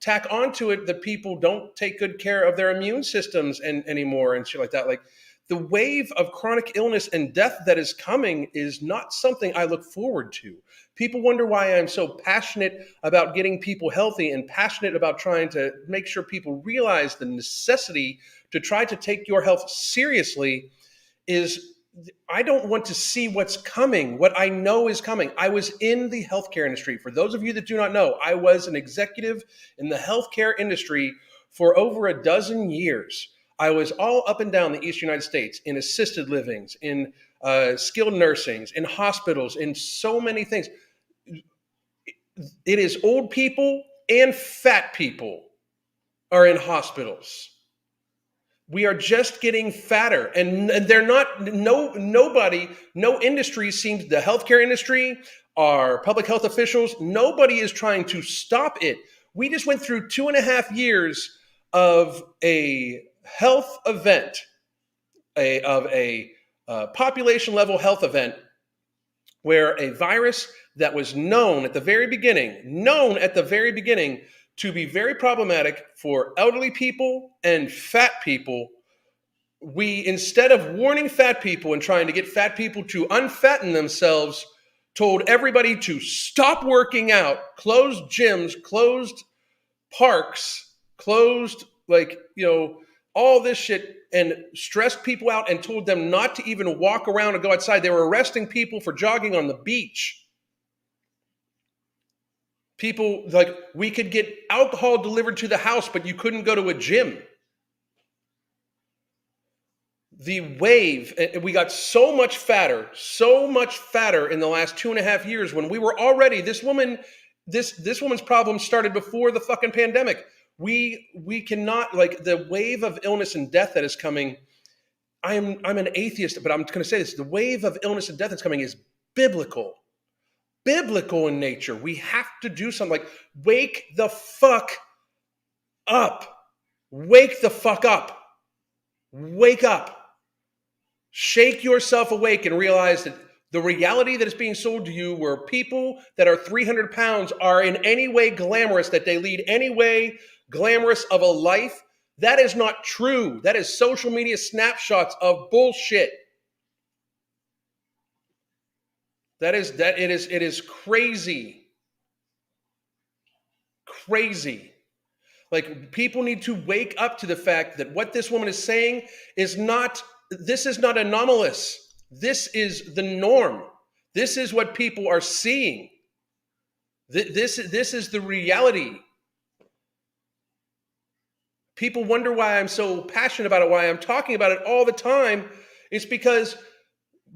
tack onto it that people don't take good care of their immune systems anymore and shit like that. Like, the wave of chronic illness and death that is coming is not something I look forward to. People wonder why I'm so passionate about getting people healthy and passionate about trying to make sure people realize the necessity to try to take your health seriously. Is I don't want to see what's coming, what I know is coming. I was in the healthcare industry. For those of you that do not know, I was an executive in the healthcare industry for over a dozen years. I was all up and down the Eastern United States in assisted livings, in skilled nursings, in hospitals, in so many things. It is old people and fat people are in hospitals. We are just getting fatter, and they're not, nobody, no industry seems, the healthcare industry, our public health officials, nobody is trying to stop it. We just went through 2.5 years of a health event, of a population level health event, where a virus that was known at the very beginning to be very problematic for elderly people and fat people, we, instead of warning fat people and trying to get fat people to unfatten themselves, told everybody to stop working out, closed gyms, closed parks, closed, all this shit, and stressed people out and told them not to even walk around or go outside. They were arresting people for jogging on the beach. People, like, we could get alcohol delivered to the house, but you couldn't go to a gym. The wave, we got so much fatter in the last 2.5 years when we were already, this woman's problem started before the fucking pandemic. We cannot, like, the wave of illness and death that is coming. I'm an atheist, but I'm going to say this: the wave of illness and death that's coming is biblical in nature. We have to do something. Like, wake the fuck up. Wake the fuck up. Wake up. Shake yourself awake and realize that the reality that is being sold to you, where people that are 300 pounds are in any way glamorous, that they lead any way glamorous of a life, that is not true. That is social media snapshots of bullshit. It is crazy. Crazy. Like, people need to wake up to the fact that what this woman is saying is not, this is not anomalous. This is the norm. This is what people are seeing. This is the reality. People wonder why I'm so passionate about it, why I'm talking about it all the time. It's because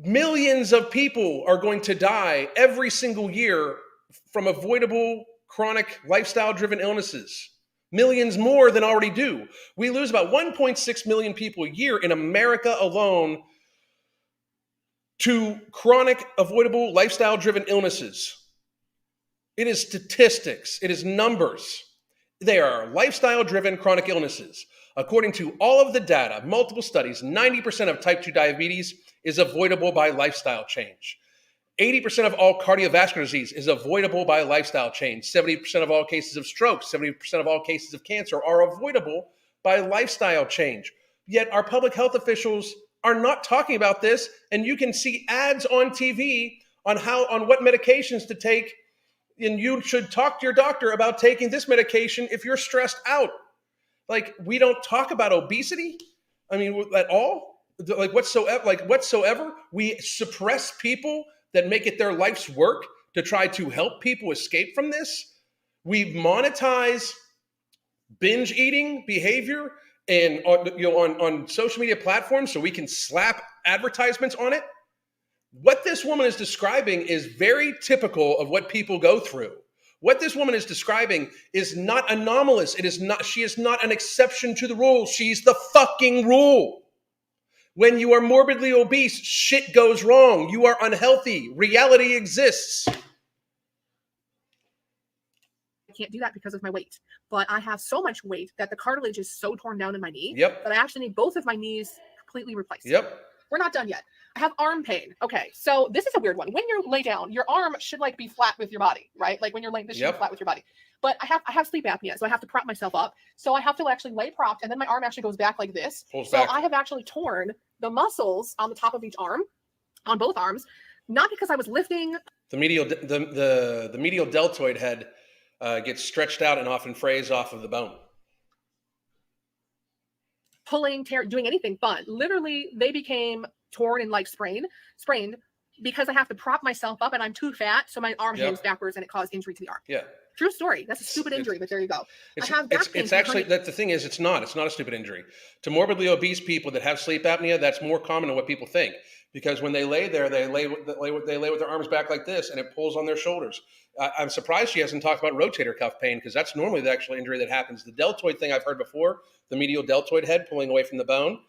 millions of people are going to die every single year from avoidable chronic lifestyle-driven illnesses. Millions more than already do. We lose about 1.6 million people a year in America alone to chronic avoidable lifestyle-driven illnesses. It is statistics. It is numbers. They are lifestyle-driven chronic illnesses. According to all of the data, multiple studies, 90% of type 2 diabetes is avoidable by lifestyle change. 80% of all cardiovascular disease is avoidable by lifestyle change. 70% of all cases of stroke, 70% of all cases of cancer are avoidable by lifestyle change. Yet our public health officials are not talking about this, and you can see ads on TV on what medications to take, and you should talk to your doctor about taking this medication if you're stressed out. Like, we don't talk about obesity, I mean, at all. Like, whatsoever. We suppress people that make it their life's work to try to help people escape from this. We monetize binge eating behavior and on social media platforms so we can slap advertisements on it. What this woman is describing is very typical of what people go through. What this woman is describing is not anomalous. She is not an exception to the rule. She's the fucking rule. When you are morbidly obese, shit goes wrong. You are unhealthy. Reality exists. I can't do that because of my weight. But I have so much weight that the cartilage is so torn down in my knee that I actually need both of my knees completely replaced. We're not done yet. I have arm pain. Okay, so this is a weird one. When you lay down, your arm should like be flat with your body, right? Like when you're laying, this should be flat with your body. But I have sleep apnea, so I have to prop myself up. So I have to actually lay propped, and then my arm actually goes back like this. I have actually torn the muscles on the top of each arm, on both arms, not because I was lifting. The medial deltoid head gets stretched out and often frays off of the bone. Pulling, doing anything fun. Literally, they became torn and like sprained because I have to prop myself up and I'm too fat, so my arm hangs backwards and it caused injury to the arm. True story. That's a stupid injury, but there you go. I have back pain. It's actually, that the thing is, it's not a stupid injury. To morbidly obese people that have sleep apnea, that's more common than what people think. Because when they lay there, they lay with their arms back like this, and it pulls on their shoulders. I'm surprised she hasn't talked about rotator cuff pain, because that's normally the actual injury that happens. The deltoid thing I've heard before, the medial deltoid head pulling away from the bone.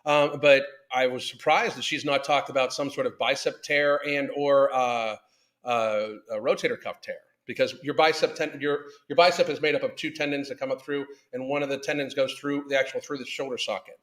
But I was surprised that she's not talked about some sort of bicep tear and or a rotator cuff tear. Because your bicep is made up of two tendons that come up through, and one of the tendons goes through the shoulder socket.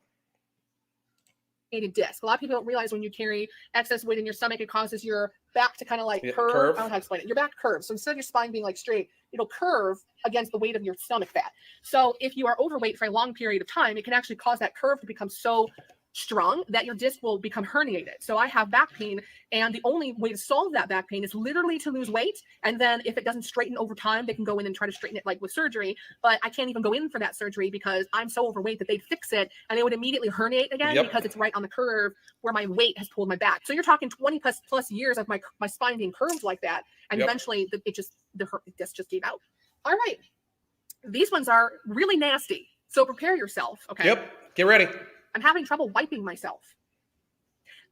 Disc. A lot of people don't realize when you carry excess weight in your stomach, it causes your back to kind of like curve. I don't know how to explain it. Your back curves. So instead of your spine being like straight, it'll curve against the weight of your stomach fat. So if you are overweight for a long period of time, it can actually cause that curve to become so strong that your disc will become herniated. So I have back pain, and the only way to solve that back pain is literally to lose weight. And then if it doesn't straighten over time, they can go in and try to straighten it like with surgery. But I can't even go in for that surgery because I'm so overweight that they'd fix it and it would immediately herniate again because it's right on the curve where my weight has pulled my back. So you're talking 20 plus years of my spine being curved like that. And eventually the disc just gave out. All right. These ones are really nasty. So prepare yourself. Okay. Yep. Get ready. I'm having trouble wiping myself.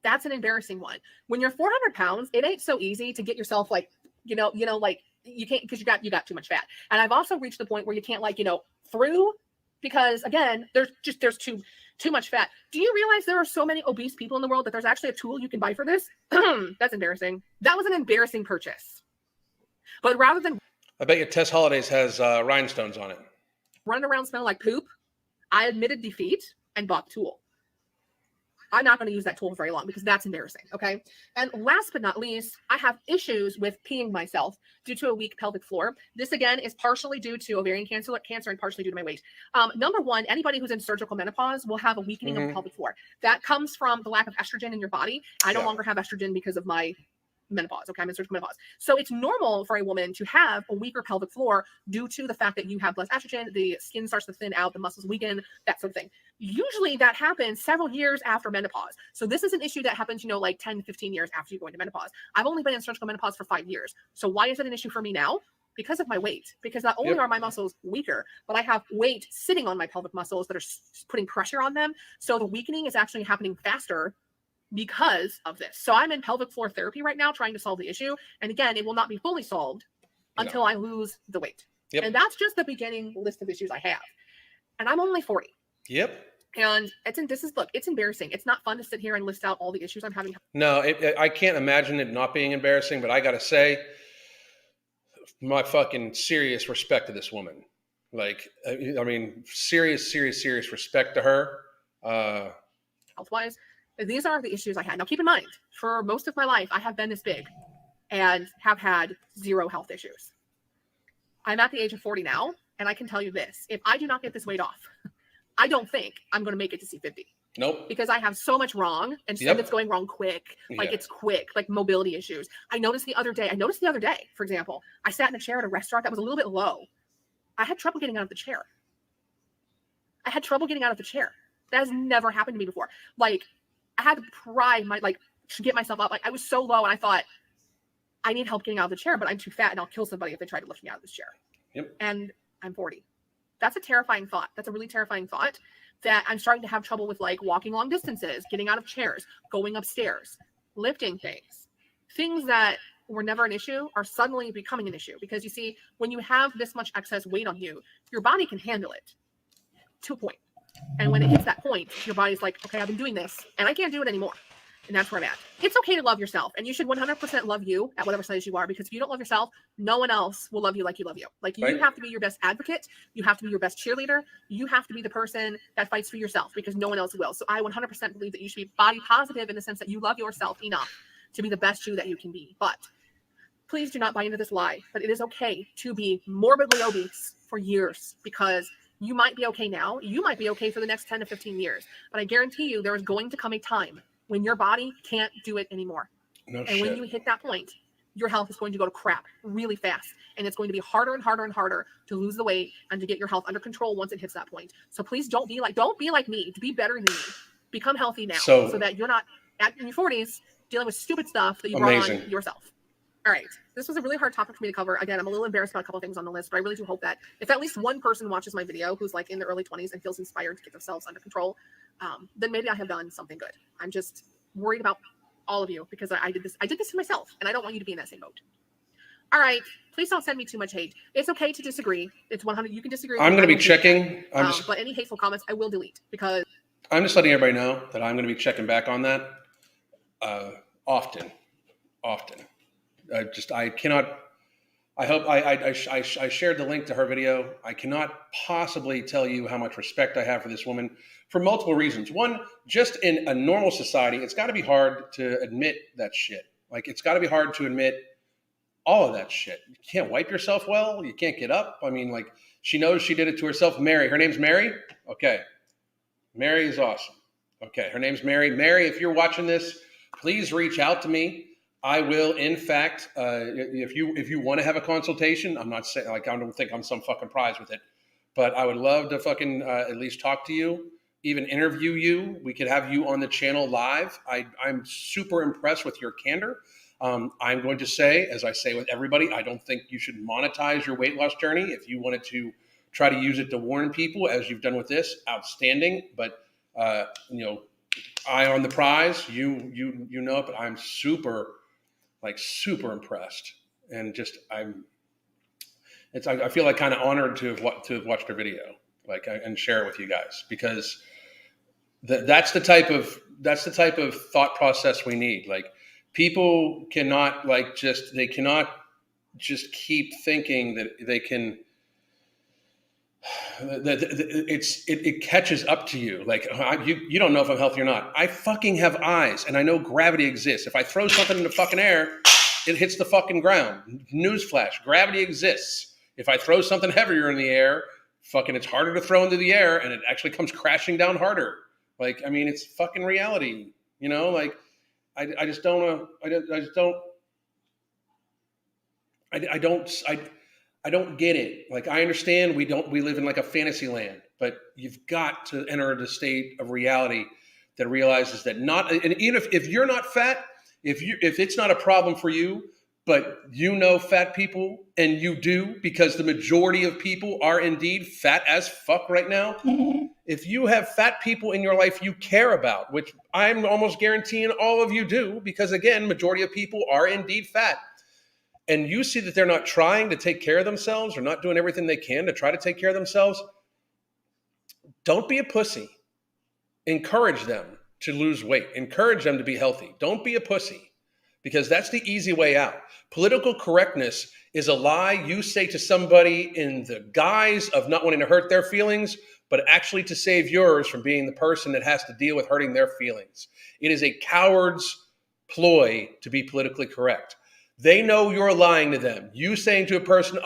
That's an embarrassing one. When you're 400 pounds, it ain't so easy to get yourself like, like you can't, because you got too much fat. And I've also reached the point where you can't through, because again, there's too much fat. Do you realize there are so many obese people in the world that there's actually a tool you can buy for this? That's embarrassing. That was an embarrassing purchase. But rather than, I bet you Tess Hollidays has rhinestones on it. Running around smelling like poop, I admitted defeat and bought the tool. I'm not going to use that tool for very long because that's embarrassing. Okay. And last but not least, I have issues with peeing myself due to a weak pelvic floor. This again is partially due to ovarian cancer and partially due to my weight. Number one, anybody who's in surgical menopause will have a weakening of the pelvic floor. That comes from the lack of estrogen in your body. I no longer have estrogen because of my menopause. Okay, I'm in surgical menopause. So it's normal for a woman to have a weaker pelvic floor due to the fact that you have less estrogen, the skin starts to thin out, the muscles weaken, that sort of thing. Usually that happens several years after menopause. So this is an issue that happens, like 10 to 15 years after you go into menopause. I've only been in surgical menopause for 5 years. So why is it an issue for me now? Because of my weight. Because not only are my muscles weaker, but I have weight sitting on my pelvic muscles that are putting pressure on them. So the weakening is actually happening faster because of this. So I'm in pelvic floor therapy right now trying to solve the issue. And again, it will not be fully solved until I lose the weight. And that's just the beginning list of issues I have. And I'm only 40. And it's embarrassing. It's not fun to sit here and list out all the issues I'm having. No, I can't imagine it not being embarrassing, but I got to say, my fucking serious respect to this woman. Like, I mean, serious respect to her. Health-wise, these are the issues I had. Now, keep in mind, for most of my life, I have been this big and have had zero health issues. I'm at the age of 40 now, and I can tell you this. If I do not get this weight off, I don't think I'm going to make it to C50. Nope. Because I have so much wrong, and it's going wrong quick. It's quick, like mobility issues. I noticed the other day, for example, I sat in a chair at a restaurant that was a little bit low. I had trouble getting out of the chair. That has never happened to me before. Like, I had to pry to get myself up. Like, I was so low, and I thought, I need help getting out of the chair, but I'm too fat, and I'll kill somebody if they try to lift me out of this chair. And I'm 40. That's a terrifying thought. That's a really terrifying thought, that I'm starting to have trouble with, like, walking long distances, getting out of chairs, going upstairs, lifting things that were never an issue are suddenly becoming an issue. Because you see, when you have this much excess weight on you, your body can handle it to a point. And when it hits that point, your body's like, okay, I've been doing this and I can't do it anymore. And that's where I'm at. It's okay to love yourself, and you should 100% love you at whatever size you are, because if you don't love yourself, no one else will love you like you love you. Like, you have to be your best advocate. You have to be your best cheerleader. You have to be the person that fights for yourself, because no one else will. So I 100% believe that you should be body positive in the sense that you love yourself enough to be the best you that you can be. But please do not buy into this lie that it is okay to be morbidly obese for years, because you might be okay now. You might be okay for the next 10 to 15 years. But I guarantee you there is going to come a time when your body can't do it anymore. When you hit that point, your health is going to go to crap really fast. And it's going to be harder and harder and harder to lose the weight and to get your health under control once it hits that point. So please don't be like me. To be better than me. Become healthy now, so that you're not in your 40s dealing with stupid stuff that you brought on yourself. All right. This was a really hard topic for me to cover. Again, I'm a little embarrassed about a couple of things on the list, but I really do hope that if at least one person watches my video who's like in their early 20s and feels inspired to get themselves under control, then maybe I have done something good. I'm just worried about all of you, because I did this to myself, and I don't want you to be in that same boat. All right. Please don't send me too much hate. It's okay to disagree. It's 100. You can disagree. I'm going to be checking. But any hateful comments, I will delete, because I'm just letting everybody know that I'm going to be checking back on that often. I cannot. I hope I shared the link to her video. I cannot possibly tell you how much respect I have for this woman for multiple reasons. One, just in a normal society, it's got to be hard to admit that shit. Like, it's got to be hard to admit all of that shit. You can't wipe yourself well. You can't get up. I mean, like, she knows she did it to herself. Mary. Her name's Mary? Okay. Mary is awesome. Okay, her name's Mary. Mary, if you're watching this, please reach out to me. I will, in fact, if you want to have a consultation, I'm not saying like I don't think I'm some fucking prize with it, but I would love to fucking at least talk to you, even interview you. We could have you on the channel live. I'm super impressed with your candor. I'm going to say, as I say with everybody, I don't think you should monetize your weight loss journey. If you wanted to try to use it to warn people, as you've done with this, outstanding. But eye on the prize. You know it, but I'm super impressed, and just I feel like kind of honored to have watched her video, and share it with you guys, because that's the type of thought process we need. Like, people cannot just keep thinking that they can. It catches up to you. Like, you don't know if I'm healthy or not. I fucking have eyes, and I know gravity exists. If I throw something in the fucking air, it hits the fucking ground. Newsflash: gravity exists. If I throw something heavier in the air, it's harder to throw into the air, and it actually comes crashing down harder. Like, I mean, it's fucking reality. Like, I just don't. I don't get it. Like, I understand we live in like a fantasy land, but you've got to enter the state of reality that realizes that and even if you're not fat, if it's not a problem for you, but fat people, and you do, because the majority of people are indeed fat as fuck right now. Mm-hmm. If you have fat people in your life you care about, which I'm almost guaranteeing all of you do, because again, majority of people are indeed fat, and you see that they're not trying to take care of themselves or not doing everything they can to try to take care of themselves, don't be a pussy. Encourage them to lose weight. Encourage them to be healthy. Don't be a pussy, because that's the easy way out. Political correctness is a lie you say to somebody in the guise of not wanting to hurt their feelings, but actually to save yours from being the person that has to deal with hurting their feelings. It is a coward's ploy to be politically correct. They know you're lying to them. You saying to a person,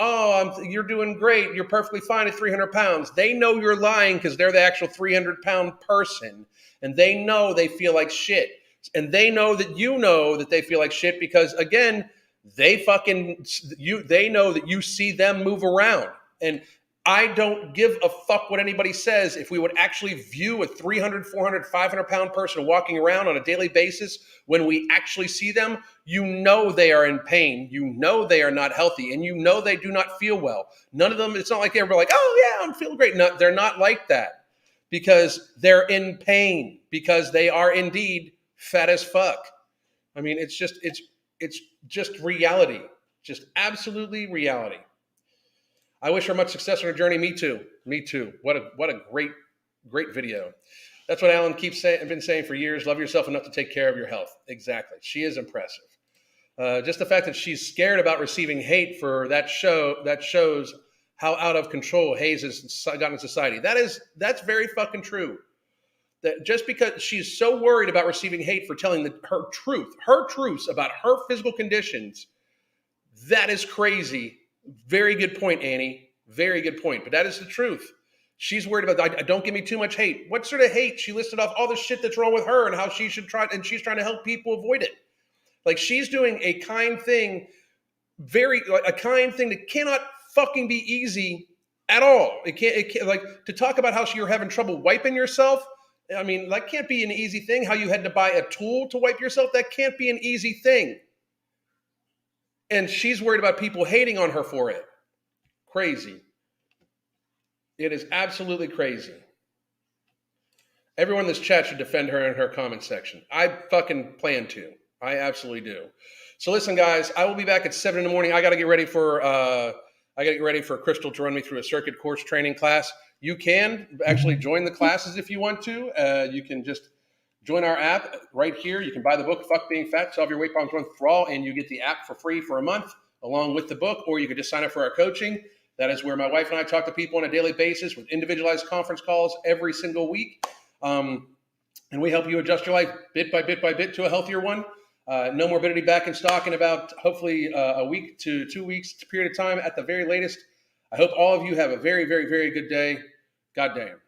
you're doing great, you're perfectly fine at 300 pounds. They know you're lying because they're the actual 300-pound person, and they know they feel like shit. And they know that they feel like shit because, again, they know that you see them move around. And I don't give a fuck what anybody says. If we would actually view a 300, 400, 500-pound person walking around on a daily basis, when we actually see them, they are in pain. They are not healthy, and they do not feel well. None of them, it's not like they're like, oh yeah, I'm feeling great. No, they're not like that, because they're in pain, because they are indeed fat as fuck. I mean, it's just reality, just absolutely reality. I wish her much success on her journey. Me too. What a great video. That's what Alan been saying for years. Love yourself enough to take care of your health. Exactly. She is impressive. Just the fact that she's scared about receiving hate for that shows how out of control Hayes has gotten in society. That's very fucking true. That just because she's so worried about receiving hate for telling her truths about her physical conditions, that is crazy. Very good point, Annie. Very good point. But that is the truth. She's worried about, don't give me too much hate. What sort of hate? She listed off all the shit that's wrong with her and how she should try, and she's trying to help people avoid it. Like, she's doing a kind thing, a kind thing that cannot fucking be easy at all. It can't like, to talk about how you're having trouble wiping yourself. I mean, that can't be an easy thing. How you had to buy a tool to wipe yourself. That can't be an easy thing. And she's worried about people hating on her for it. Crazy. It is absolutely crazy. Everyone in this chat should defend her in her comment section. I fucking plan to. I absolutely do. So listen, guys, I will be back at 7 in the morning. I got to get ready for Crystal to run me through a circuit course training class. You can actually join the classes if you want to. You can just join our app right here. You can buy the book, Fuck Being Fat, Solve Your Weight Problems Once for All, and you get the app for free for a month along with the book, or you could just sign up for our coaching. That is where my wife and I talk to people on a daily basis with individualized conference calls every single week. And we help you adjust your life bit by bit by bit to a healthier one. No Morbidity back in stock in about hopefully a week to 2 weeks period of time at the very latest. I hope all of you have a very, very, very good day. God damn.